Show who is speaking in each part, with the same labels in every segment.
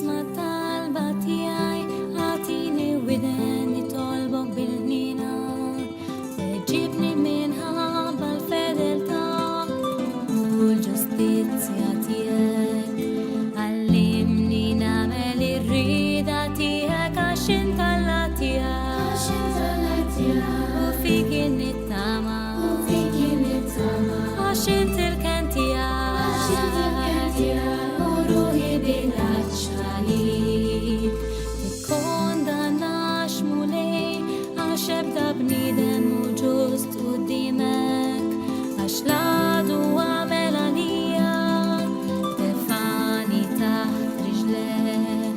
Speaker 1: tisma' talba tiegħi, għatini widen nitolbok bil-ħnina. Ġibni minħabba l-fedeltà u l-ġustizzja tiegħek. Għallimni nagħmel ir-rieda tiegħek għax inta Alla tiegħek. U fik nittama, għax inti l-ken tiegħek. U ruħi bilaċ għalik. Tikkondannax mulej għax ebda bniedem hu ġust quddiemek. Għax l-għadu għamel għalija tefani taħt riġlek.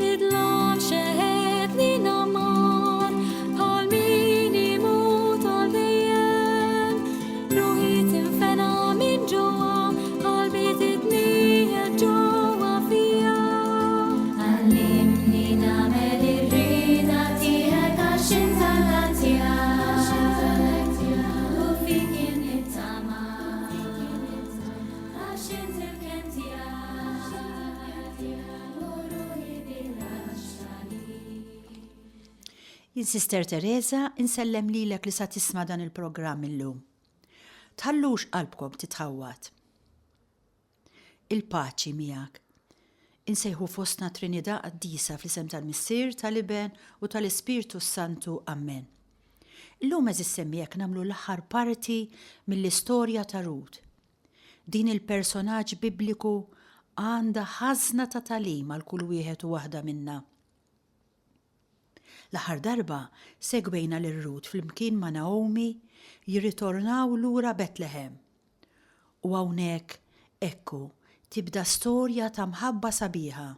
Speaker 1: Fidlhom xeħedni namar bħal min imut għal dejjem. Ruħi tinfena minn ġewwa, qalbi titnieħed ġewwa fija. Għallimni nagħmel ir-rieda tiegħek għax inta Alla tiegħek. U fik nittama, għax inti l-ken tiegħek. U ruħi bilaċ għalik.
Speaker 2: Jien Sister Teresa insellem lilek li sa tisma' dan il-programm illum. Tħallux qalbkom titħawwat. Il-paċi miegħek. Insejħu fostna Trinità Qaddisa fl-isem tal-Missier, tal-Iben u tal-Ispirtu Santu. Amen. Illum eżis semmijek nagħmlu l-aħħar parti mill-istorja ta' Rut. Din il-personaġġ bibliku għandha ħażna ta' tagħlim għal kull wieħed u waħda minna. L-aħħar darba segwejna lil Rut flimkien ma' Naomi jirritornaw lura Betlehem. U hawnhekk ekku tibda storja ta' mħabba sabiħa.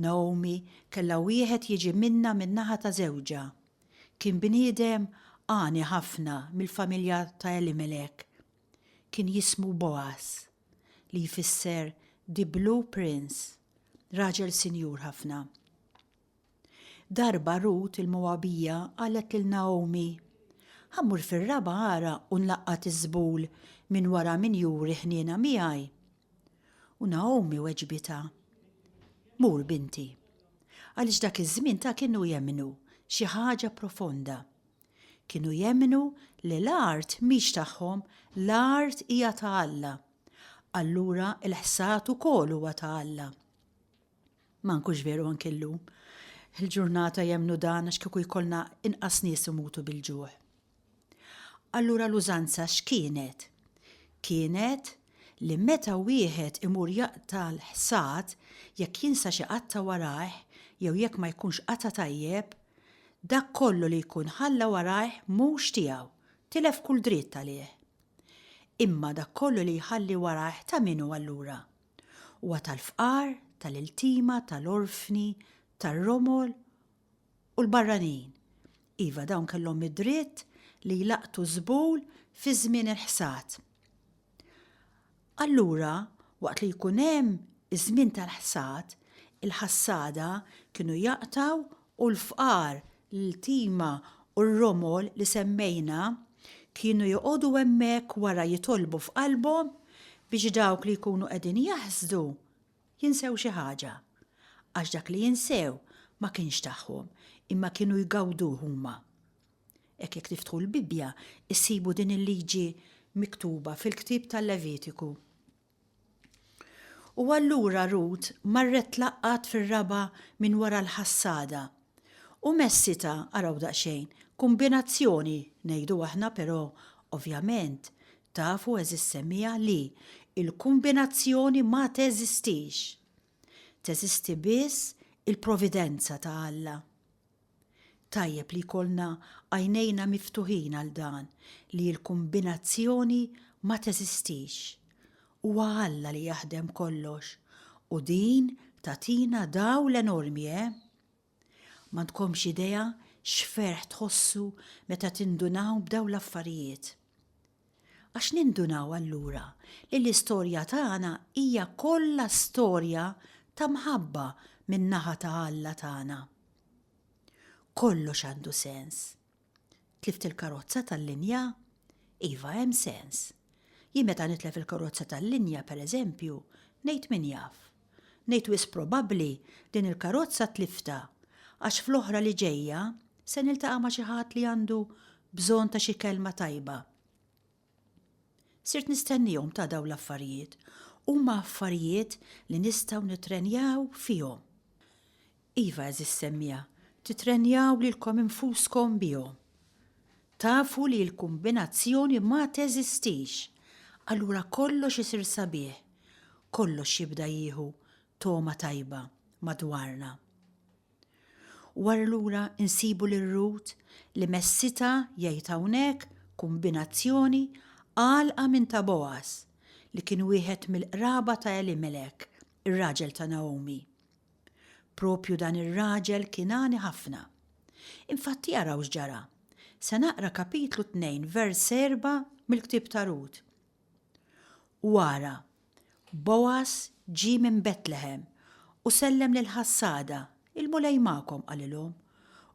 Speaker 2: Naomi kellha wieħed jiġi minna min-naħa ta' żewġha. Kien bniedem għani ħafna mill-familja ta' Elimelek. Kien jismu Boaz li jfisser The Blue Prince, raġel sinjur ħafna. Darba Rut il-Moabija qalet lil Naomi, ħammur fir-raba ara u nlaqqat iż-żbul minn wara min juri ħniena miegħi. U Naomi weġbita, mur binti, għaliex dak iż-żmien ta' kienu jemmnu xi ħaġa profonda. Kienu jemmnu li l-art mhix tagħhom, l-art hija ta' Alla. Allura l-ħsat ukoll huwa ta' Alla. Ma nkunx veru anke llum. Il-ġurnata jemmnu dan għax kieku jkollna inqas nies imutu bil-ġuħ. Allura l-użanza x'kienet? Kienet li meta wieħed imur jaqta' l-ħsad jekk jinsa xi qatta warajh jew jekk ma jkunx qatta tajjeb, dak kollu li jkun ħalla warajh mhux tiegħu, tilef kull dritt għalih. Imma dak kollu li jħalli warajh ta' minnu allura. Huwa tal-fqar, tal-iltima, tal-orfni, tar-romol u l-barranin. Iva dawn kellhom id-dritt li jlaqtu żbul fi żmien il-ħsad. Allura, waqt li jkun hemm iż-żmien tal-ħsad, il-ħassada kienu jaqtaw u l-fqar, l-iltima u r-romol li semmejna kienu joqogħdu hemmhekk wara jitolbu f'qalbhom biex dawk li jkunu qegħdin jaħsdu jinsew xi ħaġa. Għax dak li jinsew ma kienx tagħhom, imma kienu jgawdu huma. Hekk jekk tiftħu l-Bibja issibu din il-liġi miktuba fil-ktieb tal-Levitiku. U allura Rut marret tlaqqat fir-raba minn wara l-ħassada. U messita araw daqsxejn, kombinazzjoni ngħidu aħna però ovvjament tafu eżis semmija li il-kombinazzjoni ma teżistix. Teżisti biss il-providenza ta' Alla. Tajjeb li jkollna għajnejna miftuħin għal dan li l-kombinazzjoni ma teżistix. Huwa Alla li jaħdem kollox u din tatina dawl enormi, Ma tkomx idea x'ferħ tħossu meta tindunaw b'daw l-affarijiet. Għax nindunaw allura li l-istorja tagħna hija kollha storja ta' mħabba min-naħa ta' Alla tagħna. Kollox għandu sens. Tlift il-karozza tal-linja? Iva hemm sens. Jien meta nitlef il-karozza tal-linja pereżempju, ngħid min jaf. Ngħid wis probabbli din il-karozza tlifta għax fl-oħra li ġejja se niltaqa' ma' xi ħadd li għandu bżonn ta' xi kelma tajba. Sirt nistennihom ta' dawn l-affarijiet, huma affarijiet li nistgħu nitrenjaw fihom. Iva eżis semmija, titrenjaw lilkom infuskom bihom. Tafu li l-kombinazzjoni ma teżistix, allura kollox isir sabiħ, kollox jibda jieħu toma tajba madwarna. U allura insibu lir-Rut li messita jgħid hawnhekk kombinazzjoni għalqa minn ta' Boaz li kien wieħed mill-qraba ta' Elimelek, ir-raġel ta' Naomi. Propju dan ir-raġel kien għani ħafna. Infatti jaraw x'ġara. Se naqra kapitlu 2 vers 4 mill-ktieb ta' Rut. Wara, Boaz ġi minn Betlehem u sellem lil ħassada, il-mulej magħkom qalilhom,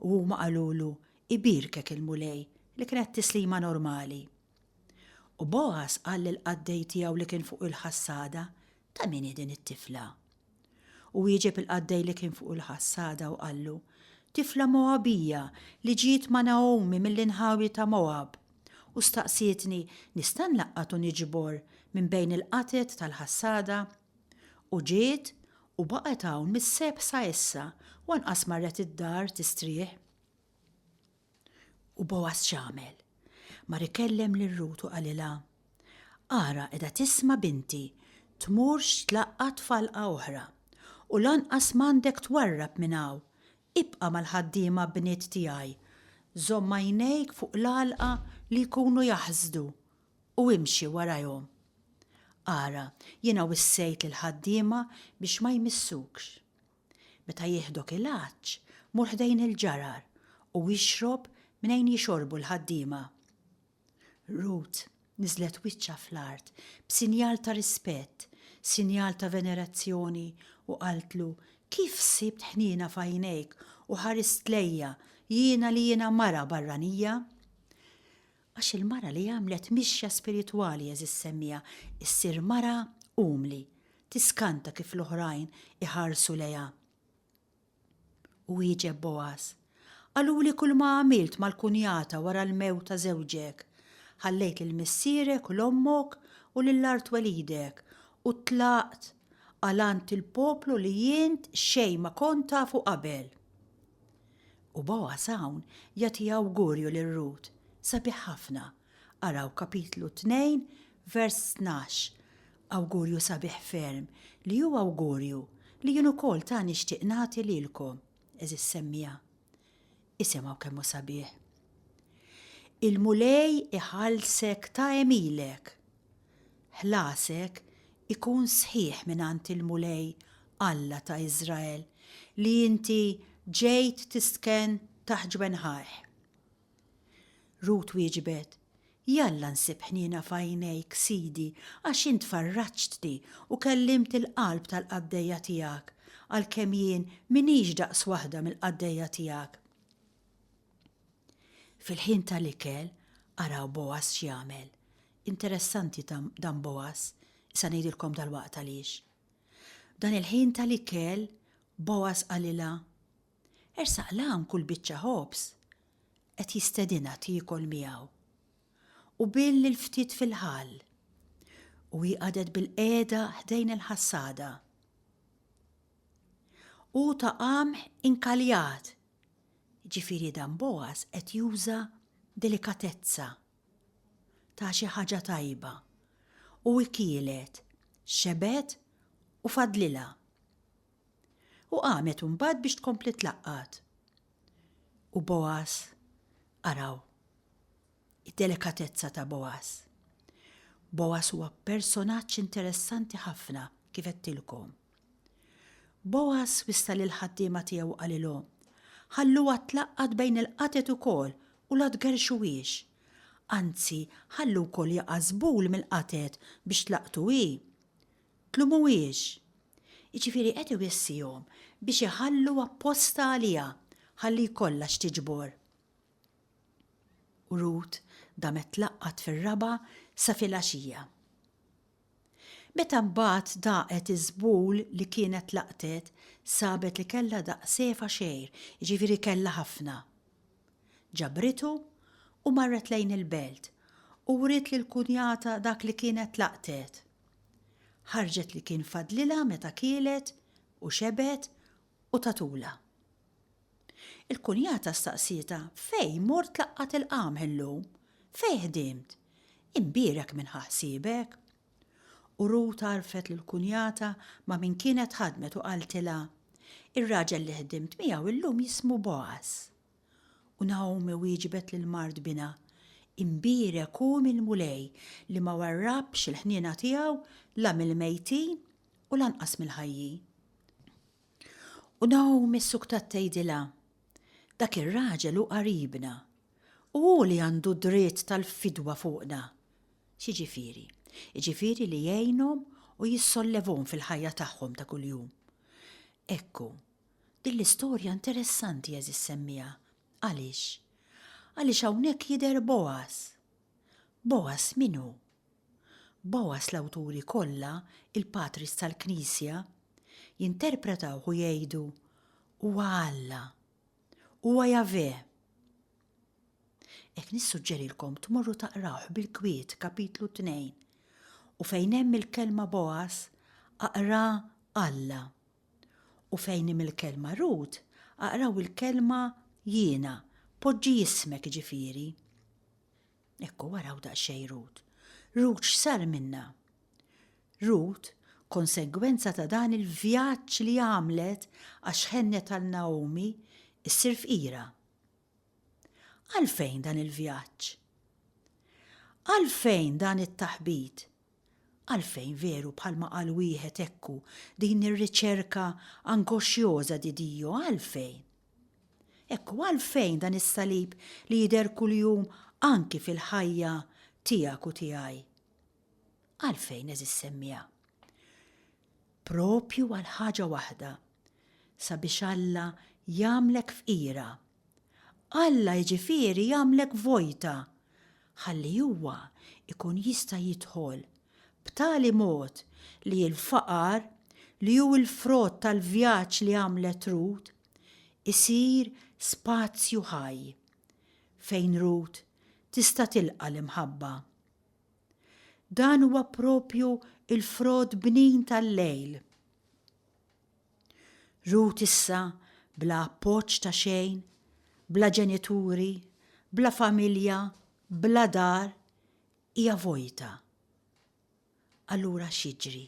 Speaker 2: u huma qalulu ibirkek il-mulej li kienet tislima normali. U Boaz qal l-qaddej tiegħu li kien fuq il-ħassada ta' min din it-tifla. U jieġeb il-qaddej li kien fuq il-ħassada u qallu tifla Moabija li ġiet ma' Naomi mill-inħawi ta' Moab u staqsietni nista' nlaqqat u niġbor minn bejn il-qatet tal-ħassada u ġiet u baqgħet hawn mis-seb sa issa u anqas marret id-dar tistrieħ. U Boaz x'għamel? Mar ikellem lir-Rut u qalilha ara qiegħda tisma' binti tmurx tlaqqat falqa oħra u lanqas m'għandek twarrab minn hawn. Ibqa' mal-ħaddiema bniet tiegħi, żomm għajnejk fuq l-għalqa li jkunu jaħżdu u imxi warajhom. Ara, jiena wissejt lill-ħaddiema biex ma jmissukx. Meta jieħdok il-għaġġ, mur ħdejn il-ġarar u jixrob mingħajn jixorbu l-ħaddiema. Rut niżlet wiċċa fl-art b'sinjal ta' rispett, sinjal ta' venerazzjoni u qaltlu kif sibt ħnina f'għajnejk u ħarist lejja jiena li jiena mara barranija? Għax il-mara li għamlet mixja spiritwali eżis semmija issir mara umli, tiskanta kif l-oħrajn iħarsu lejha. U jieġeb Boaz, qaluli kull ma għamilt mal-kunjata wara l-mewt ta' żewġek, ħallejt lill-missierek u l-ommok u lill-art welidek u tlaqt għalant il-poplu li jint xejn ma kont tafu qabel. U Boaz hawn jagħti awgurju lir-Rut sabiħ ħafna. Araw kapitlu 2 vers 12. Awgurju sabiħ ferm li huwa awgurju li jien ukoll ta' nixtieq nagħti lilkom eżis semmija. Isimgħu kemm hu sabiħ. Il-mulej iħallsek ta' emilek. Ħlasek ikun sħiħ mingħand il-mulej Alla ta' Iżrael li inti ġejt tisken taħt ġbenħajh. Rut wieġbet, jalla nsib ħnina f'għajnejk sidi għax int farraġtni u kellimt il-qalb tal-qaddejja tiegħek għalkemm jien minix daqs waħda mill-qaddejja tiegħek. Fil-ħin tal-ikel araw Boaz x'jagħmel. Interessanti dan Boaz. Issa ngħidilkom dal-waqt għaliex. Dan il-ħin tal-ikel Boaz qalilha ersaq kull biċċa ħobs qed jistedinha tiekol miegħu. U billi l-ftit fil-ħall u jqadet bil-qiegħda ħdejn il-ħassada. U ta' qamħ inkaljat. Ġifieri dan Boaz qed juża delikatezza ta' xi ħaġa tajba. U kielet, xebet u fadlila. U qamet imbagħad biex tkompli tlaqqat. U Boaz, araw, id-delikatezza ta' Boaz. Boaz huwa personaġġ interessanti ħafna kif qedtilkom. Boaz wista lil ħaddiema tiegħu qalilhom, ħalluha tlaqqat bejn il-qatet ukoll u la tgerxuwiex. Anzi, ħallu wkoll jaqasbul mill-qatet biex tlaqtu hi. Tlumuwiex. Jiġifieri qed iwissihom biex iħallu apposta għaliha ħalli jkollha x'tiġbor. U Rut damet tlaqqat fir-raba sa filgħaxija. Meta mbagħad daqet iż-żbul li kienet laqtet, sabet li kellha daqsefa xejr, jiġifieri kellha ħafna. Ġabritu u marret lejn il-belt u wriet lill-kunjata dak li kienet laqtet. Ħarġet li kien fadlilha meta kielet u xebet u tatula. Il-kunjata staqsita fejn mort tlaqqat il-qam illum, fejn ħdimt, imbierek minn ħaħsibek. U Rut għarfet lill-kunjata ma' min kienet ħadmet u qaltilha, ir-raġel li ħdimt miegħu illum jismu Boaz. U Naomi wieġbet lill-mard bina, imbierek hu mill-mulej li ma warrabx il-ħniena tiegħu la mill-mejtin u lanqas mill-ħajjin. U Naomi ssuktat tgħidilha, dak ir-raġel hu qaribna u hu li għandu dritt tal-fidwa fuqna. X'jiġifieri? Jiġifieri li jgħinhom u jissollevhom fil-ħajja tagħhom ta' kuljum. Ekku, din l-istorja interessanti eżis semmija. Għaliex? Għaliex hawnhekk jidher Boaz. Boaz min hu? Boaz l-awturi kollha, il-patris tal-Knisja, jinterpretaw u jgħidu huwa Alla, huwa Jahve. Hekk nissuġġerilkom tmorru taqrawh bil-kwiet kapitlu 2 u fejn hemm il-kelma Boaz aqra Alla u fejn hemm il-kelma Rut aqraw il-kelma jiena, poġġi jismek ġifieri. Ekku waraw daqsxejn Rut. Rut x'sar minnha? Rut konsegwenza ta' dan il-vjaġġ li għamlet għax ħennet għal Naomi issir fqira. Għalfejn dan il-vjaġġ? Għalfejn dan it-taħbit? Għalfejn veru bħalma qal wieħed ekku din ir-riċerka ankoxjoża di Dio, għalfejn? Ekku għalfejn dan is-salib li jidher kuljum anki fil-ħajja tiegħek u tiegħi. Għalfejn eżis semmija? Propju għal ħaġa waħda, sabiex Alla jagħmlek fqira. Alla jiġifieri jagħmlek vojta, ħalli huwa ikun jista' jidħol b'tali mod li l-faqar li hu l-frott tal-vjaġġ li għamlet Rut isir spazju ħaj fejn Rut tista' tilqa' l-imħabba. Dan huwa propju il-frott bnin tal-lejl. Rut issa bla appoġġ ta' xejn, bla ġenituri, bla familja, bla dar, hija vojta. Allura x'jiġri?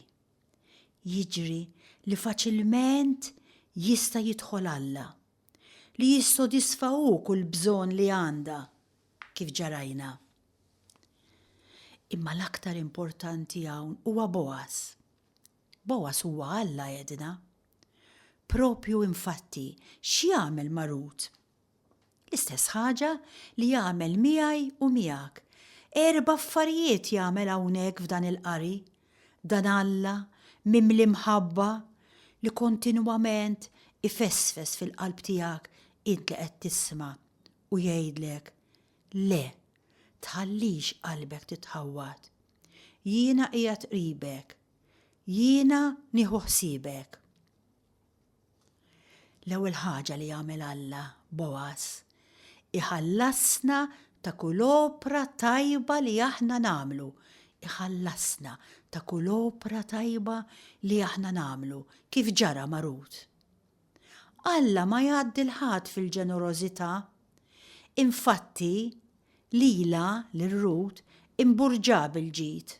Speaker 2: Jiġri li faċilment jista' jidħol Alla, li jissodisfa hu kull bżonn li għandha kif ġarajna. Imma l-aktar importanti hawn huwa Boaz. Boaz huwa Alla għedna. Propju infatti x'jagħmel ma' Rut? L-istess ħaġa li jagħmel miegħi u miegħek. 4 affarijiet jagħmel hawnhekk f'dan il-qari, dan Alla mimli mħabba li kontinwament ifessfes fil-qalb tiegħek int li qed tisma' u jgħidlek le, tħallix qalbek titħawwad. Jiena qiegħed qribek, jiena nieħu ħsiebek. L-ewwel ħaġa li jagħmel Alla, Boaz, iħallasna ta' kull opra tajba li aħna nagħmlu. Iħallasna ta' kull opra tajba li aħna nagħmlu kif ġara ma' Rut. Alla ma jgħaddi l-ħadd fil-ġenerożità. Infatti lila lir-Rut imburġa bil-ġid.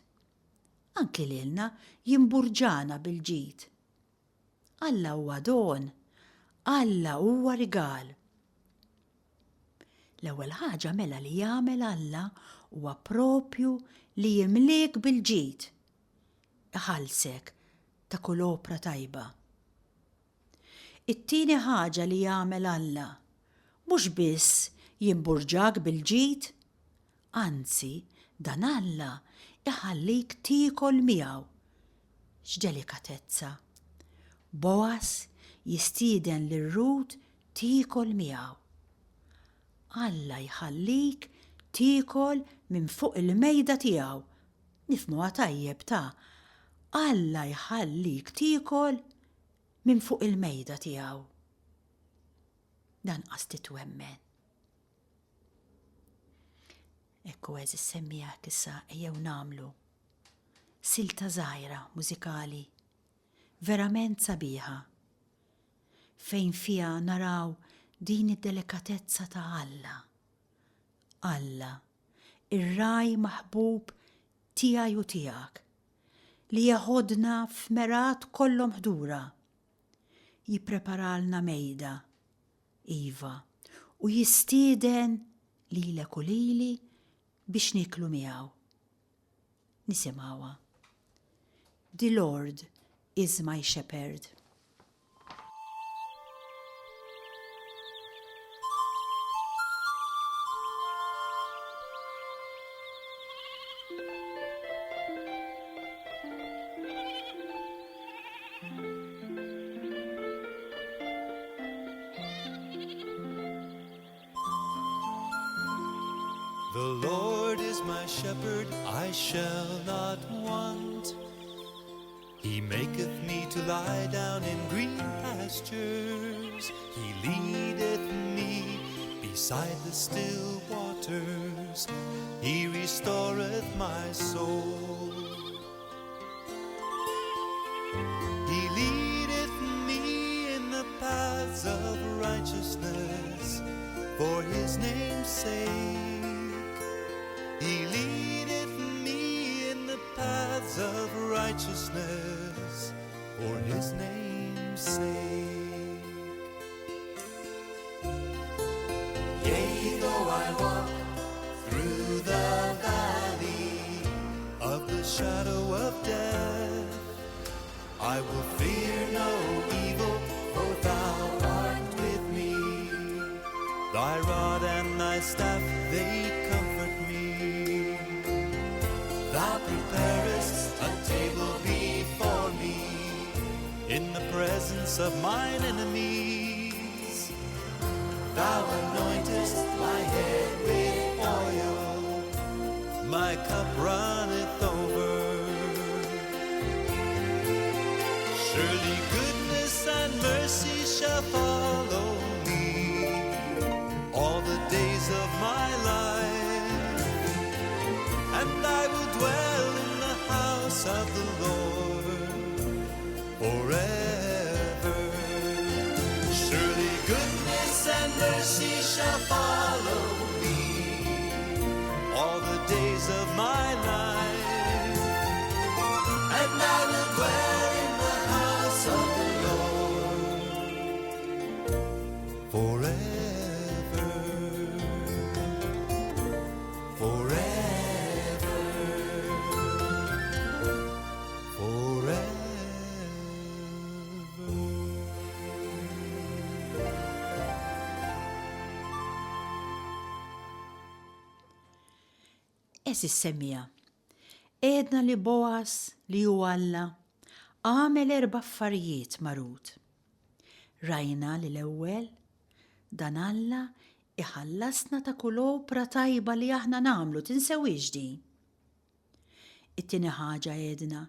Speaker 2: Anki lilna jimburġana bil-ġid. Alla huwa don, Alla huwa rigal. L-ewwel ħaġa mela li jagħmel Alla huwa propju li jimlik bil-ġid. Iħallsek ta' kull opra tajba. It-tieni ħaġa li jagħmel Alla mhux biss jimburġak bil-ġid, anzi dan Alla iħallik tiekol miegħu. X'delikatezza. Boaz jistieden lir-Rut tiekol miegħu. Alla jħallik tiekol minn fuq il-mejda tiegħu. Nifhmuha tajjeb ta' Alla jħallik tikol minn fuq il-mejda tiegħu. Dan qasti twemmen. Ekku eżis semmijak issa ejjew namlu silta żgħira mużikali verament sabiħa fejn fija naraw din id-delikatezza ta' Alla. Alla, ir-raj maħbub tiegħi u tiegħek li jaħodna f'merat kollhom ħdura. Jippreparalna mejda, iva, u jistieden lilek u lili biex niklu miegħu. Nisimgħuha. The Lord is my shepherd.
Speaker 3: The Lord is my shepherd, I shall not want. He maketh me to lie down in green pastures. He leadeth me beside the still waters. He restoreth my soul. He leadeth me in the paths of righteousness for his name's sake. He leadeth me in the paths of righteousness for his name's sake. Yea, though I walk through the valley of the shadow of death, I will fear no evil, for thou art with me. Thy rod and thy staff, they comfort me. Thou preparest a table before me in the presence of mine enemies. Thou anointest my head with oil, my cup runneth over. Surely goodness and mercy shall follow me all the days of my life, and I will dwell in the house of the Lord forever. Surely goodness and mercy shall follow me all the days of my life, and I will dwell in the house of the Lord forever. Forever. Forever.
Speaker 2: Eżis semmija. Edna li Boas li hu Alla għamel 4 affarijiet marut. Rajna li l-ewwel dan Alla iħallasna ta' kull opra tajba li aħna nagħmlu tinsewix di. It-tieni ħaġa edna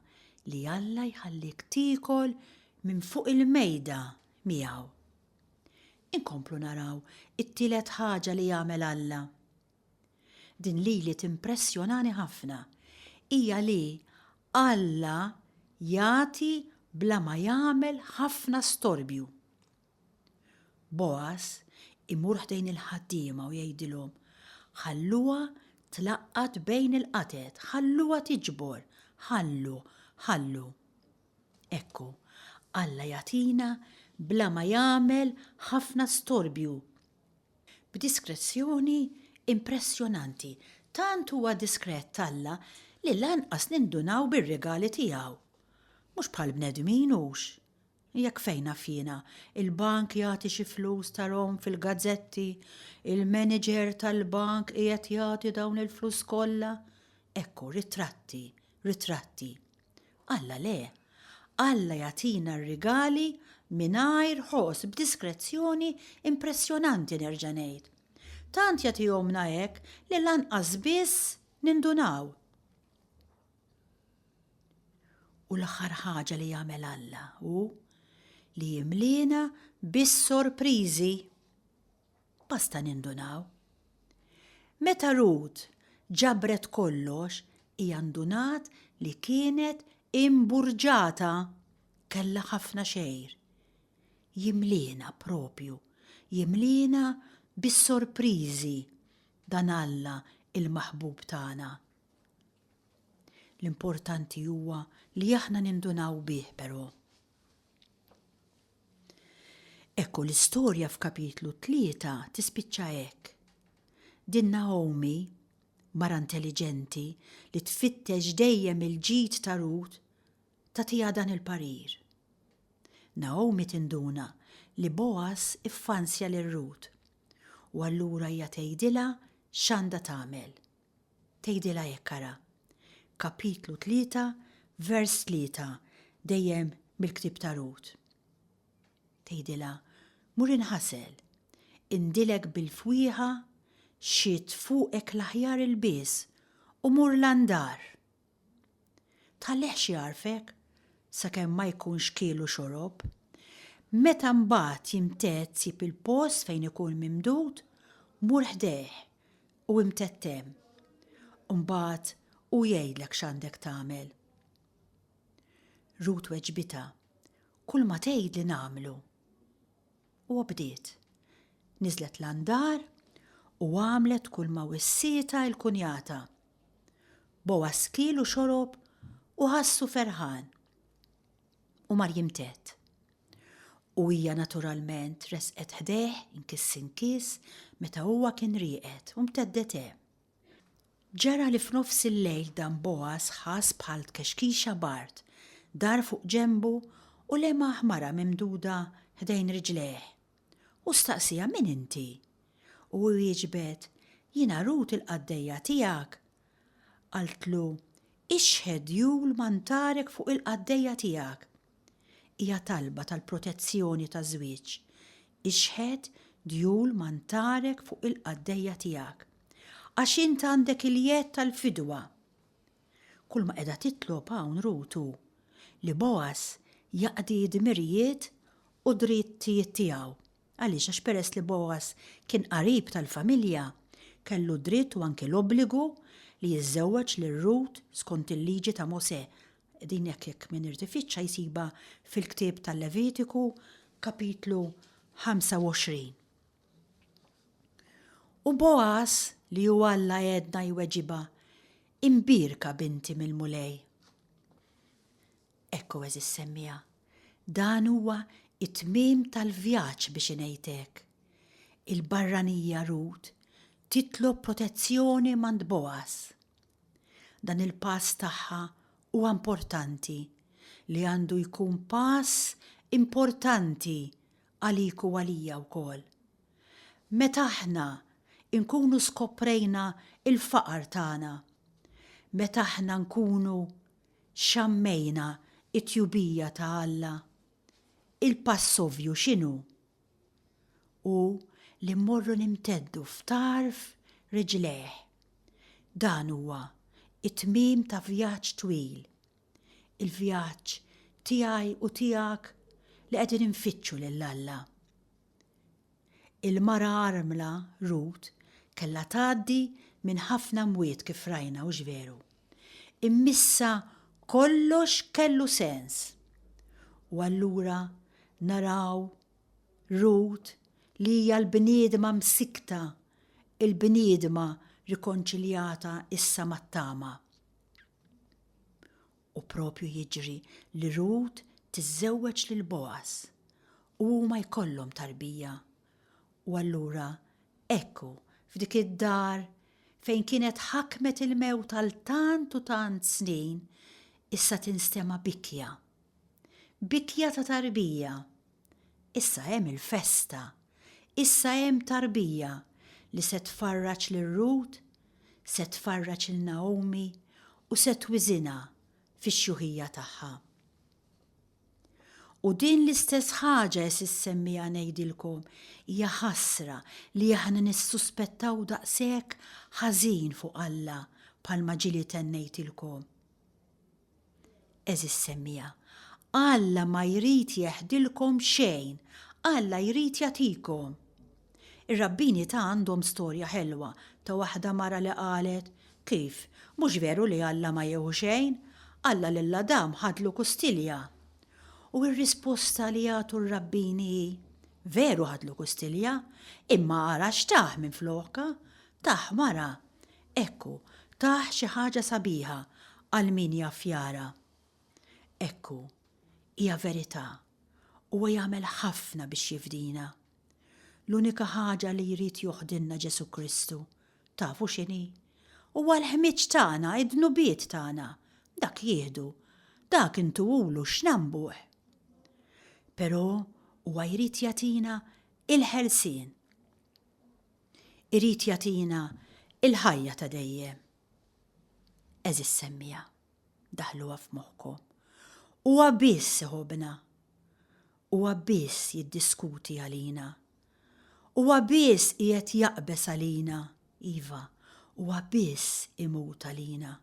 Speaker 2: li Alla jħallik tikol minn fuq il-mejda miegħu. Inkomplu naraw it-tielet ħaġa li jagħmel Alla. Din li timpressjonani ħafna hija li Alla jagħti bla ma jagħmel ħafna storbju. Boas imur ħdejn il-ħaddiema u jgħidilhom ħalluha tlaqqat bejn il-qatet, ħalluha tiġbor, ħallu. Ekku, Alla jagħtina bla ma jagħmel ħafna storbju. B'diskrezzjoni impressjonanti, tant huwa diskret Alla li lanqas nindunaw bir-regali tiegħu. Mhux bħal bnedmin hux. Jekk fejna fina, il-bank jagħti xi flus tarhom fil-gazzetti, il-manager tal-bank qiegħed jagħti dawn il-flus kollha. Ekku, ritratti. Alla le, Alla jagħtina r-rigali mingħajr ħoss b'diskrezzjoni impressjonanti nerġa' ngħid. Tant jagħtihomna hekk li lanqas biss nindunaw. U l-aħħar ħaġa li jagħmel Alla hu li jimlina bis-sorpriżi. Basta nindunaw. Meta Rut ġabret kollox, hija ndunat li kienet imburġata, kellha ħafna xejr. Jimlina propju, jimlina bis-sorpriżi dan Alla il-maħbub tagħna. L-importanti huwa li aħna nindunaw bih però. Ekku l-istorja f'kapitlu 3 tispiċċa hekk. Din Naomi, mara intelligenti li tfittex dejjem il-ġid ta' Rut, tagħtiha dan il-parir. Naomi tinduna li Boaz iffansja lil Rut u allura hija tgħidilha x'għandha tagħmel. Tgħidilha hekk ara. Kapitlu 3, vers 3, dejjem mill-ktieb ta' Rut. Tgħidilha, mur inħasel, indilek bil-fwieħa xiet fuqek l-aħjar il-bies u mur l-andar. Tħalleħx jarfek sakemm ma jkunx kielu xorob. Meta mbagħad jimtet sib il-post fejn ikun mimdud, mur ħdeħ u imtettem. Mbagħad u jgħidlek x'għandek tagħmel. Rut weġbita, kull ma tgħid li nagħmlu. U bdiet. Niżlet l-andar u għamlet kull ma wissieta l-kunjata. Boaz kielu xorob u ħassu ferħan. U mar jimtet. U hija naturalment resqet ħdeħ inkiss meta huwa kien rieqed u mteddet hemm. Ġara li f'nofs il-lejl dan Boaz ħass bħal tkexkixa bart, dar fuq ġembu u lema ħmara mimduda ħdejn riġleħ. U staqsija min inti? U jieġbet, jiena Rut il-qaddejja tiegħek. Qaltlu, ixħed jul mantarek fuq il-qaddejja tiegħek. Hija talba tal-protezzjoni taż-żwieġ. Ixħed djul mantarek fuq il-qaddejja tiegħek. Għax int għandek il-jed tal-fidwa. Kull ma qiegħda titlob hawn Rutu li Boaz jaqdi dmirijiet u drittijiet tiegħu. Għaliex għax peress li Boaz kien qarib tal-familja, kellu dritt u anke l-obbligu li jiżżewweġ lil Rut skont il-liġi ta' Mosè. Din jekk min irtifittxa jsiba fil-ktieb tal-Levitiku kapitlu 25. U Boaz li huwa Alla jedna jweġiba, imbirka binti mill-mulej. Ekku eżis semmija, dan huwa it-tmiem tal-vjaġġ biex ngħidlek. Il-barranija Rut titlob protezzjoni mand Boaz. Dan il-pass tagħha huwa importanti li għandu jkun pass importanti għalik u għalija wkoll. Meta aħna nkunu skoprejna il-faqar tagħna, meta aħna nkunu xammejna it-tjubija ta' Alla, il-pass ovvju x'inhu? U li mmorru nimteddu f'tarf riġleħ. Dan huwa it-tmiem ta' vjaġġ twil. Il-vjaġġ tiegħi u tiegħek li qegħdin infittxu lil Alla. Il-mara armla Rut kellha tgħaddi minn ħafna mwiet kif rajna u veru. Immissa kollox kellu sens. U allura naraw Rut li hija l-bniedma msikta, il-bniedma rikonċiljata issa mat-tama. U propju jiġri li Rut tiżżewweġ lil Boaz u huma jkollhom tarbija. U allura ekku f'dik id-dar fejn kienet ħakmet il-mewt għal tant u tant snin, issa tinstema bikja. Bikja ta' tarbija. Issa hemm il-festa. Issa hemm tarbija li se tfarraġ lil Rut, se tfarraġ lil Naomi u se twiżinha fix-xuħija tagħha. U din l-istess ħaġa semmija ngħidilkom hija ħasra li aħna nissuspettaw daqshekk ħażin fuq Alla bħalma ġieli tennejtilkom. Eżis semmija, Alla ma jrid jeħdilkom xejn, Alla jrid jagħtikom. Ir-rabbini ta' għandhom storja ħelwa ta' waħda mara li qalet, kif, mhux veru li Alla ma jew xejn, Alla lill-Adam ħadlu kustilja. U r-risposta li jagħtu r-rabbini, veru ħadlu kustilja, imma ara x'taħ minn flokka, taħ mara, ekku, taħ xi ħaġa sabiħa għal min jaffjara. Ekku, hija verità, huwa jagħmel ħafna biex jifdina. L-unika ħaġa li jrid joħdilna Ġesu Kristu, tafu x'inhi? Huwa l-ħmiġ tagħna, id-dnubiet tagħna, dak jieħdu, dak intuwulu x'nambuh. Però huwa jrid jagħtina il-ħelsien. Irid jagħtina il-ħajja ta' dejjem. Eżis semmija, daħluha f'moħħkom. Huwa biss iħobbna, huwa biss jiddiskuti għalina, huwa biss qiegħed jaqbes għalina, iva, huwa biss imut għalina.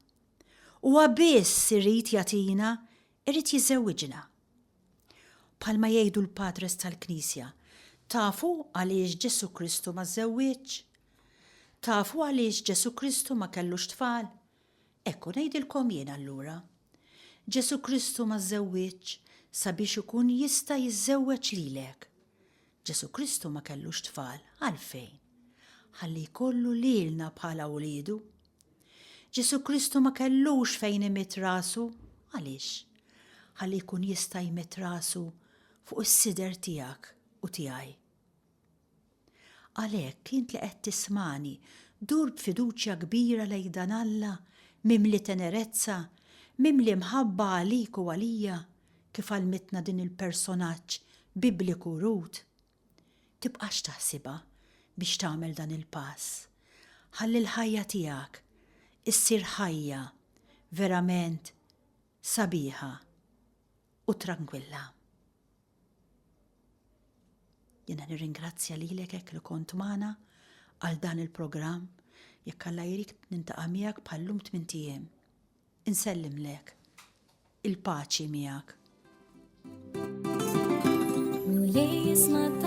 Speaker 2: Huwa biss irid jagħtina, irid jiżewwiġna. Bħalma jgħidu l-Patres tal-Knisja, tafu għaliex Ġesu Kristu ma żewwiġ? Tafu għaliex Ġesu Kristu ma kellux tfal? Ekku ngħidilkom jien allura. Ġesu Kristu ma żewwiġ sabiex ikun jista' jiżżewweġ lilek. Ġesu Kristu ma kellux tfal, għalfejn? Ħalli jkollu lilna bħala wliedu. Ġesu Kristu ma kellux fejn imit rasu, għaliex? Ħalli jkun jista' jmit rasu fuq is-sider tiegħek u tiegħi. Għalhekk int li qed tismani dur b'fiduċja kbira lejn dan Alla, mimli tenerezza, mimli mħabba għalik u għalija, kif għalmitna din il-personaġġ bibliku Rut. Tibqax taħsibha biex tagħmel dan il-pass. Ħalli l-ħajja tiegħek issir ħajja verament sabiħa u tranquilla. Jiena nirringrazzja lilek hekk li kont magħna għal dan il-programm, jekk Alla jrid nintaqa' miegħek bħallum 8 ijiem. Insellimlek il-paċi miegħek.
Speaker 1: Mulej jisma'